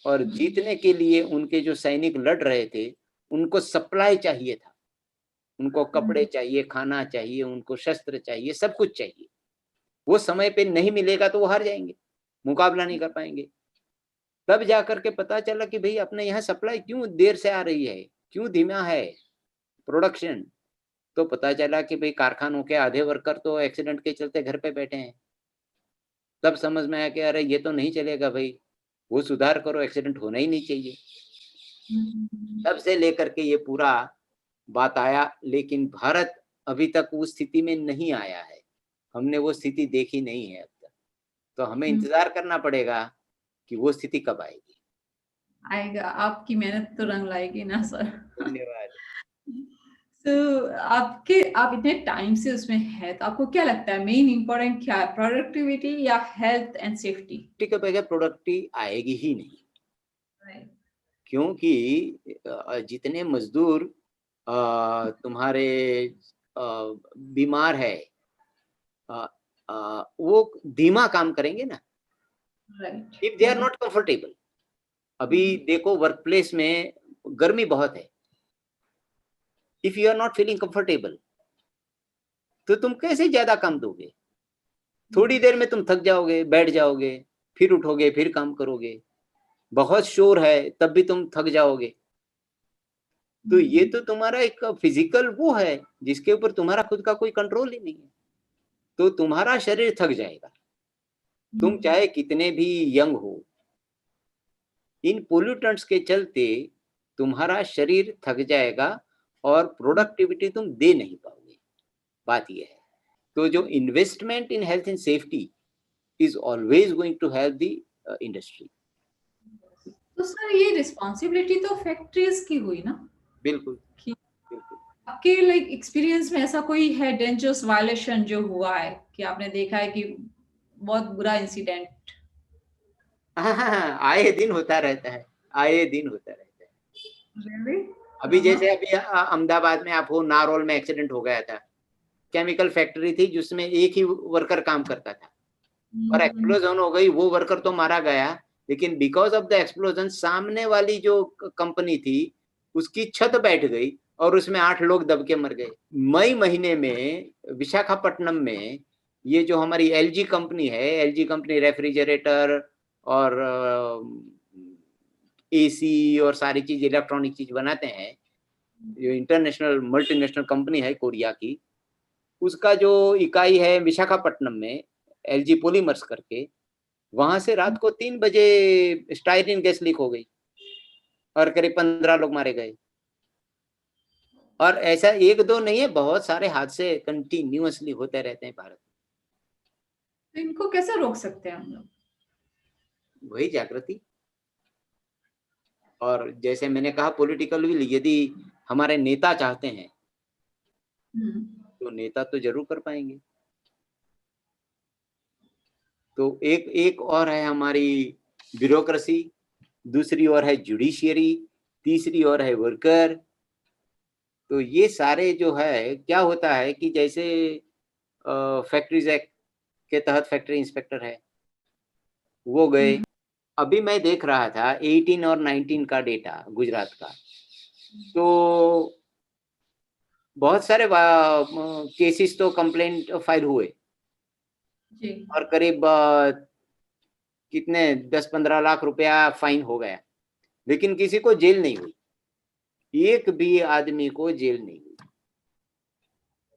और जीतने के लिए उनके जो सैनिक लड़ रहे थे उनको सप्लाई चाहिए था, उनको कपड़े चाहिए, खाना चाहिए, उनको शस्त्र चाहिए, सब कुछ चाहिए। वो समय पे नहीं मिलेगा तो वो हार जाएंगे, मुकाबला नहीं कर पाएंगे। तब जाकर के पता चला कि भाई अपने यहाँ सप्लाई क्यों देर से आ रही है, क्यों धीमा है प्रोडक्शन। तो पता चला कि भाई कारखानों के आधे वर्कर तो एक्सीडेंट के चलते घर पे बैठे हैं। तब समझ में आया कि अरे ये तो नहीं चलेगा भाई, वो सुधार करो, एक्सीडेंट होना ही नहीं चाहिए। तब से लेकर के ये पूरा बात आया, लेकिन भारत अभी तक उस स्थिति में नहीं आया है, हमने वो स्थिति देखी नहीं है अब तक। तो हमें इंतजार करना पड़ेगा कि वो स्थिति कब आएगी। आएगा, आपकी मेहनत तो रंग लाएगी ना सर। धन्यवाद। तो आप इतने टाइम से उसमें है, तो आपको क्या लगता है मेन इंपॉर्टेंट क्या है, प्रोडक्टिविटी या हेल्थ एंड सेफ्टी? के बगैर प्रोडक्टिविटी आएगी ही नहीं, क्योंकि जितने मजदूर तुम्हारे बीमार है, वो धीमा काम करेंगे ना, if they are not comfortable. अभी देखो वर्क प्लेस में गर्मी बहुत है, if you are not feeling comfortable तो तुम कैसे ज्यादा काम दोगे? थोड़ी देर में तुम थक जाओगे, बैठ जाओगे, फिर उठोगे, फिर काम करोगे। बहुत शोर है तब भी तुम थक जाओगे। तो ये तो तुम्हारा एक फिजिकल वो है जिसके ऊपर तुम्हारा खुद का कोई कंट्रोल ही नहीं है, तो तुम्हारा शरीर थक जाएगा, तुम चाहे कितने भी यंग हो। इन पोल्यूटेंट्स के चलते तुम्हारा शरीर थक जाएगा और प्रोडक्टिविटी तुम दे नहीं पाओगे। बात यह है। तो जो investment in health and safety is always going to help the industry. तो सर ये रिस्पॉन्सिबिलिटी तो फैक्ट्रीज की हुई ना? बिल्कुल कि बिल्कुल। आपके लाइक एक्सपीरियंस में ऐसा कोई है डेंजरस वायलेशन जो हुआ है कि आपने देखा है कि बहुत बुरा इंसिडेंट? हाँ हाँ हाँ, आए दिन होता रहता है, आए दिन होता रहता है। रियली? अभी जैसे अभी अहमदाबाद में आप हो, नारोल में एक्सीडेंट हो गया था। केमिकल फैक्ट्री थी जिसमें एक ही वर्कर काम करता था और एक्सप्लोजन हो गई, वो वर्कर तो मारा गया, लेकिन बिकॉज ऑफ द एक्सप्लोजन सामने वाली जो कंपनी थी उसकी छत बैठ गई और उसमें 8 लोग दब के मर गए। मई महीने में विशाखापट्टनम में ये जो हमारी एलजी कंपनी है, एलजी कंपनी रेफ्रिजरेटर और एसी और सारी चीज इलेक्ट्रॉनिक चीज बनाते हैं, जो इंटरनेशनल मल्टीनेशनल कंपनी है कोरिया की, उसका जो इकाई है विशाखापट्टनम में, एलजी पॉलीमर्स करके, वहां से रात को 3 बजे स्टाइरिन गैस लीक हो गई और करीब 15 लोग मारे गए। और ऐसा एक दो नहीं है, बहुत सारे हादसे कंटिन्यूअसली होते रहते हैं भारत तो इनको कैसे रोक सकते हैं हम लोग? में। वही जागृति, और जैसे मैंने कहा पॉलिटिकल विल, यदि हमारे नेता चाहते हैं तो नेता तो जरूर कर पाएंगे। तो एक एक और है हमारी ब्यूरोक्रेसी, दूसरी ओर है जुडिशियरी, तीसरी ओर है वर्कर। तो ये सारे जो है, क्या होता है कि जैसे फैक्ट्रीज एक्ट के तहत फैक्ट्री इंस्पेक्टर है, वो गए। अभी मैं देख रहा था 18 और 19 का डेटा गुजरात का, तो बहुत सारे केसेस तो कंप्लेंट फाइल हुए जी। और करीब कितने 10-15 लाख रुपया फाइन हो गया, लेकिन किसी को जेल नहीं हुई, एक भी आदमी को जेल नहीं हुई।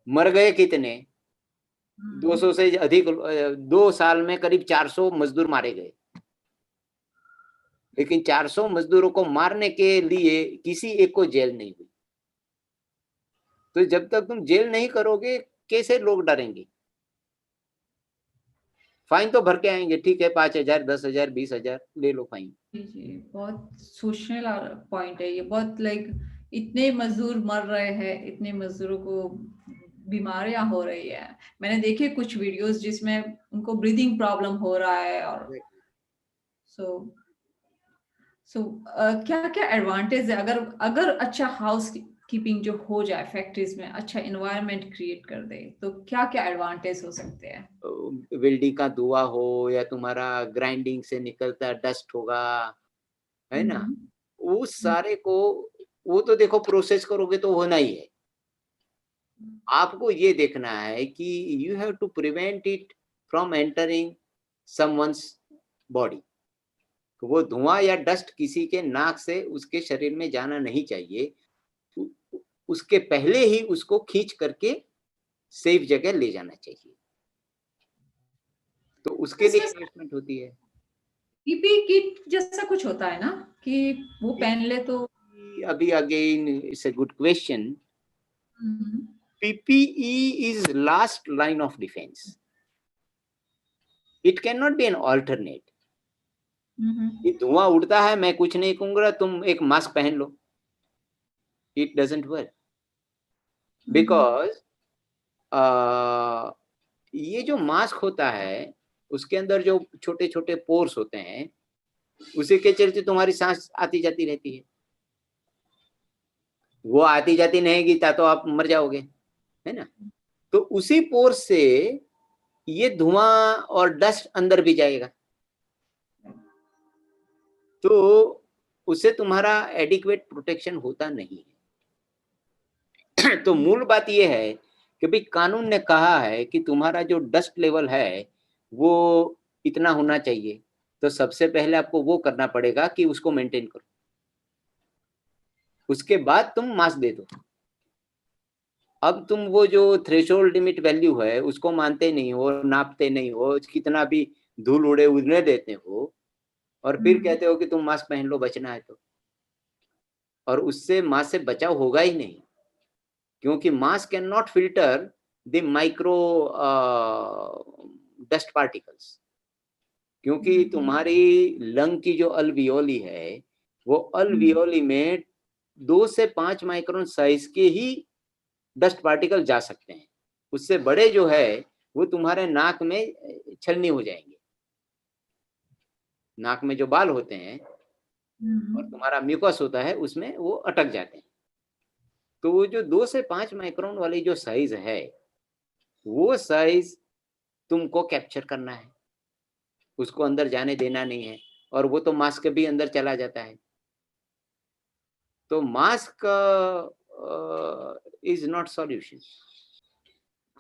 मर गए कितने, 200 से अधिक, 2 साल में करीब 400 मजदूर मारे गए, लेकिन 400 मजदूरों को मारने के लिए किसी एक को जेल नहीं हुई। तो जब तक तुम जेल नहीं करोगे कैसे लोग डरेंगे? फाइन तो भर के आएंगे, ठीक है 5,000, 10,000, 20,000 ले लो फाइन। जी जी, बहुत सोचने वाला पॉइंट है ये। बहुत लाइक इतने मजदूर मर रहे हैं, इतने मजदूरों को बीमारियां हो रही है। मैंने देखे कुछ वीडियोस जिसमें उनको ब्रीदिंग प्रॉब्लम हो रहा है। और सो सो क्या क्या एडवांटेज है अगर अगर अच्छा हाउस कीपिंग जो हो जाए फैक्ट्रीज में, अच्छा एनवायरनमेंट क्रिएट कर दे, तो क्या क्या एडवांटेज हो सकते हैं? वेल्डिंग का धुआं हो या तुम्हारा ग्राइंडिंग से निकलता डस्ट होगा, है ना, उस सारे को, वो तो देखो प्रोसेस करोगे तो होना ही है। आपको ये देखना है कि you have to prevent it from entering someone's body. वो धुआं या डस्ट किसी के नाक से उसके शरीर में जाना नहीं चाहिए। उसके पहले ही उसको खींच करके सेफ जगह ले जाना चाहिए, तो उसके लिए इसमें इन्वेस्टमेंट होती है। पीपी किट जैसा कुछ होता है ना कि वो पहन ले तो? अभी again it's a good question. PPE is last line of defense. It cannot be an alternate. ये धुआं उड़ता है, मैं कुछ नहीं कहूंगा, तुम एक मास्क पहन लो, इट डजंट वर्क, बिकॉज ये जो मास्क होता है उसके अंदर जो छोटे छोटे पोर्स होते हैं, उसी के चलते तुम्हारी सांस आती जाती रहती है। वो आती जाती नहीं तो आप मर जाओगे, है ना। तो उसी पोर्स से ये धुआं और डस्ट अंदर भी जाएगा, तो उससे तुम्हारा एडिक्वेट प्रोटेक्शन होता नहीं है। तो मूल बात यह है कि भाई कानून ने कहा है कि तुम्हारा जो डस्ट लेवल है वो इतना होना चाहिए, तो सबसे पहले आपको वो करना पड़ेगा कि उसको मेंटेन करो, उसके बाद तुम मास्क दे दो। अब तुम वो जो थ्रेशोल्ड लिमिट वैल्यू है उसको मानते नहीं हो, नापते नहीं हो, कितना भी धूल उड़े उड़ने देते हो, और फिर कहते हो कि तुम मास्क पहन लो बचना है तो, और उससे मास्क से बचाव होगा ही नहीं, क्योंकि mask can not filter the micro dust particles, क्योंकि तुम्हारी लंग की जो अल्वियोली है वो अल्वियोली में 2 से 5 माइक्रोन साइज के ही डस्ट पार्टिकल जा सकते हैं। उससे बड़े जो है वो तुम्हारे नाक में छलनी हो जाएंगे। नाक में जो बाल होते हैं और तुम्हारा म्यूकस होता है उसमें वो अटक जाते हैं। तो वो जो 2 से 5 माइक्रोन वाली जो साइज है वो साइज तुमको कैप्चर करना है, उसको अंदर जाने देना नहीं है। और वो तो मास्क भी अंदर चला जाता है। तो मास्क इज नॉट सॉल्यूशन।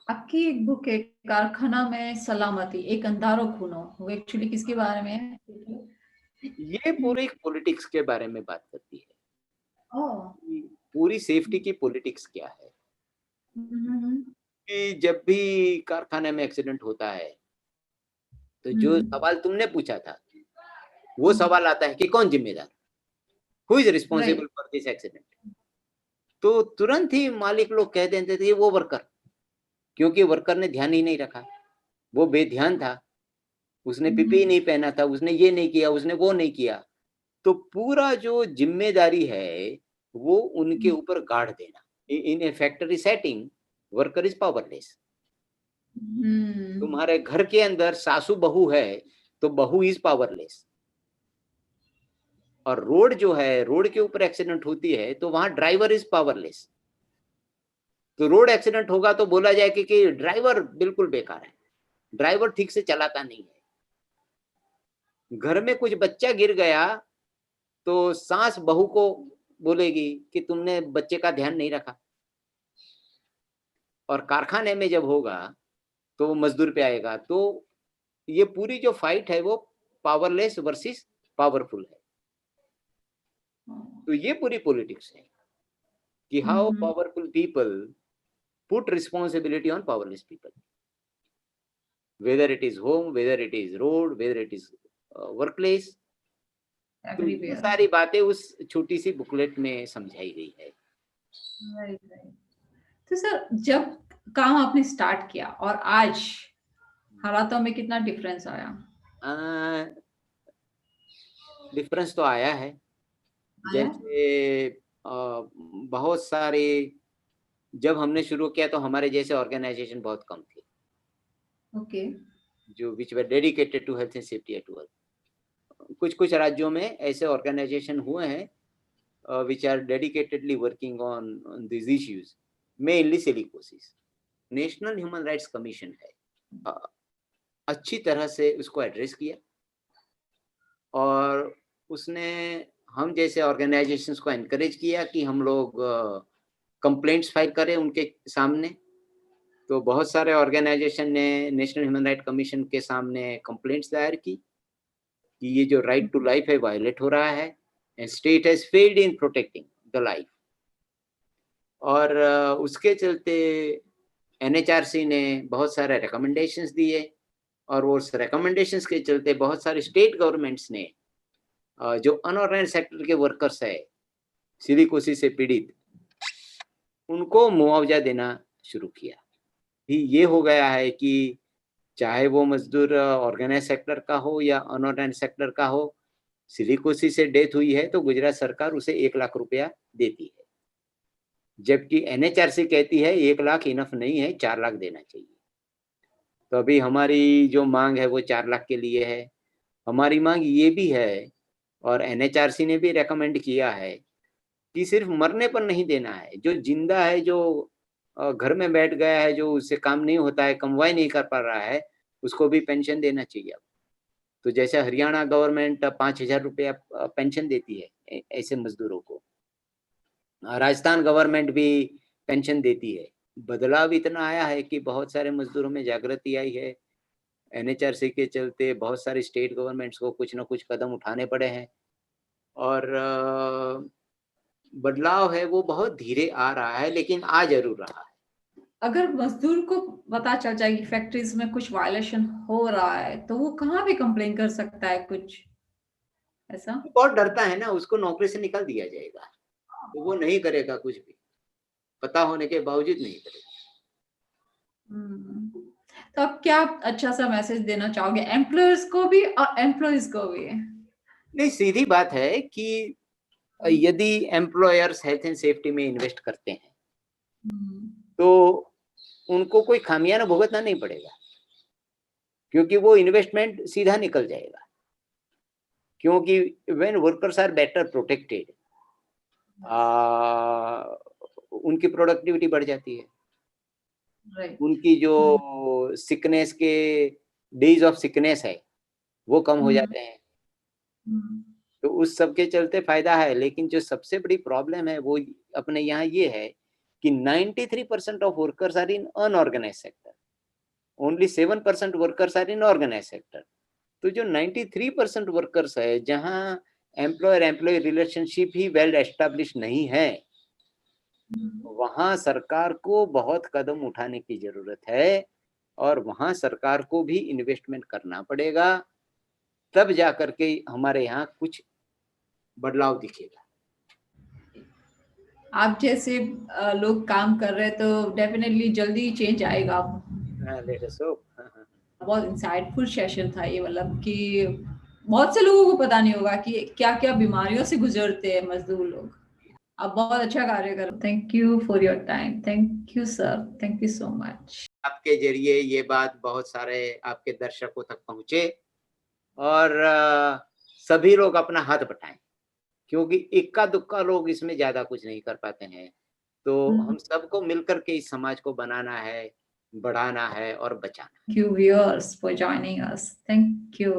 आपकी एक बुक है कारखाना में सलामती एक अंधारो खूनो, वो एक्चुअली किसके बारे में है? ये पूरी पॉलिटिक्स के बारे में बात करती है। ओह, पूरी सेफ्टी की पॉलिटिक्स क्या है हम्म, कि जब भी कारखाने में एक्सीडेंट होता है तो जो सवाल तुमने पूछा था वो सवाल आता है कि कौन जिम्मेदार, who is responsible for this accident. तो तुरंत ही मालिक लोग कह देते थे वो वर्कर, क्योंकि वर्कर ने ध्यान ही नहीं रखा, वो बेध्यान था, उसने पीपीई नहीं पहना था, उसने ये नहीं किया, उसने वो नहीं किया। तो पूरा जो जिम्मेदारी है वो उनके ऊपर गाड़ देना। In a factory setting worker is powerless. तुम्हारे घर के अंदर सासू बहू है तो बहू इज पावरलेस। और रोड जो है, रोड के ऊपर एक्सीडेंट होती है तो वहां ड्राइवर इज पावरलेस। तो रोड एक्सीडेंट होगा तो बोला जाए कि ड्राइवर बिल्कुल बेकार है, ड्राइवर ठीक से चलाता नहीं है। घर में कुछ बच्चा गिर गया तो सास बहू को बोलेगी कि तुमने बच्चे का ध्यान नहीं रखा। और कारखाने में जब होगा तो वो मजदूर पे आएगा। तो ये पूरी जो फाइट है वो पावरलेस वर्सेस पावरफुल है। तो ये पूरी पॉलिटिक्स है कि how powerful people put responsibility on powerless people, whether it is home, whether it is road, whether it is workplace। तो ये सारी बातें उस छोटी सी बुकलेट में समझाई गई है। तो सर जब काम आपने स्टार्ट किया और आज हालातों में कितना डिफरेंस आया? डिफरेंस तो आया है। जैसे बहुत सारे, जब हमने शुरू किया तो हमारे जैसे ऑर्गेनाइजेशन बहुत कम थे। ओके। जो which were dedicated to health and safety at work. कुछ कुछ राज्यों में ऐसे ऑर्गेनाइजेशन हुए हैं which are dedicatedly working on this issues, mainly silicosis. National human rights commission है, अच्छी तरह से उसको एड्रेस किया और उसने हम जैसे ऑर्गेनाइजेशंस को एनकरेज किया कि हम लोग कंप्लेंट्स फाइल करें उनके सामने। तो बहुत सारे ऑर्गेनाइजेशन ने नेशनल ह्यूमन राइट कमीशन के सामने कंप्लेंट्स दायर की कि ये जो राइट टू लाइफ है वायलेट हो रहा है and state has failed in protecting the life. और उसके चलते एनएचआरसी ने बहुत सारे रिकमेंडेशंस दिए और वो रिकमेंडेशंस के चलते बहुत सारे स्टेट गवर्नमेंट्स ने जो अनऑर्गेनाइज्ड सेक्टर के वर्कर्स है सिलिकोसिस से पीड़ित, उनको मुआवजा देना शुरू किया। ये हो गया है कि चाहे वो मजदूर ऑर्गेनाइज सेक्टर का हो या अनऑर्गेनाइज सेक्टर का हो, सिलिकोसिस से डेथ हुई है तो गुजरात सरकार उसे 1 लाख रुपया देती है, जबकि एनएचआरसी कहती है 1 लाख इनफ नहीं है, 4 लाख देना चाहिए। तो अभी हमारी जो मांग है वो 4 लाख के लिए है। हमारी मांग ये भी है और एनएचआरसी ने भी रेकमेंड किया है कि सिर्फ मरने पर नहीं देना है, जो जिंदा है, जो घर में बैठ गया है, जो उससे काम नहीं होता है, कमवाई नहीं कर पा रहा है, उसको भी पेंशन देना चाहिए। तो जैसे हरियाणा गवर्नमेंट 5,000 रुपया पेंशन देती है ऐसे मजदूरों को, राजस्थान गवर्नमेंट भी पेंशन देती है। बदलाव इतना आया है कि बहुत सारे मजदूरों में जागृति आई है। एनएचआरसी के चलते बहुत सारे स्टेट गवर्नमेंट्स को कुछ ना कुछ कदम उठाने पड़े हैं और बदलाव है वो बहुत धीरे आ रहा है, लेकिन आ जरूर रहा है। अगर मजदूर को पता चल जाए कि फैक्ट्रीज में कुछ वायलेशन हो रहा है तो वो कहाँ पे कंप्लेन कर सकता है? कुछ ऐसा बहुत डरता है ना, उसको नौकरी से निकाल दिया जाएगा तो वो नहीं करेगा, कुछ भी पता होने के बावजूद नहीं करेगा। तो आप क्या अच्छा सा मैसेज देना चाहोगे एम्प्लॉयर्स को भी और एम्प्लॉयज को भी? नहीं, सीधी बात है कि यदि एम्प्लॉयर्स हेल्थ एंड सेफ्टी में इन्वेस्ट करते हैं हम्म, तो उनको कोई खामियाना भुगतना नहीं पड़ेगा, क्योंकि वो इन्वेस्टमेंट सीधा निकल जाएगा। क्योंकि when workers are better protected, उनकी प्रोडक्टिविटी बढ़ जाती है, राइट। उनकी जो सिकनेस के डेज ऑफ सिकनेस है वो कम हो जाते हैं। तो उस सब के चलते फायदा है। लेकिन जो सबसे बड़ी प्रॉब्लम है वो अपने यहाँ ये है कि 93% of workers are in unorganised sector, only 7% workers are in organised sector. तो जो 93% वर्कर्स है, जहाँ एम्प्लॉयर एम्प्लॉय रिलेशनशिप ही वेल एस्टेब्लिश नहीं है, वहां सरकार को बहुत कदम उठाने की जरूरत है और वहां सरकार को भी इन्वेस्टमेंट करना पड़ेगा, तब जा करके हमारे यहाँ कुछ बदलाव दिखेगा। आप जैसे लोग काम कर रहे हैं तो डेफिनेटली जल्दी चेंज आएगा। Let us hope. बहुत इंसाइटफुल सेशन था ये, मतलब कि बहुत से लोगों को पता नहीं होगा कि क्या क्या बीमारियों से गुजरते हैं मजदूर लोग। आप बहुत अच्छा कार्य कर रहे हो। Thank you for your time. Thank you sir, thank you so much. आपके जरिए ये बात बहुत सारे आपके दर्शकों तक पहुंचे और सभी लोग अपना हाथ बटाएं, क्योंकि इक्का दुक्का लोग इसमें ज्यादा कुछ नहीं कर पाते हैं। तो हम सबको मिलकर के इस समाज को बनाना है, बढ़ाना है और बचाना। Thank you viewers for joining us. Thank you.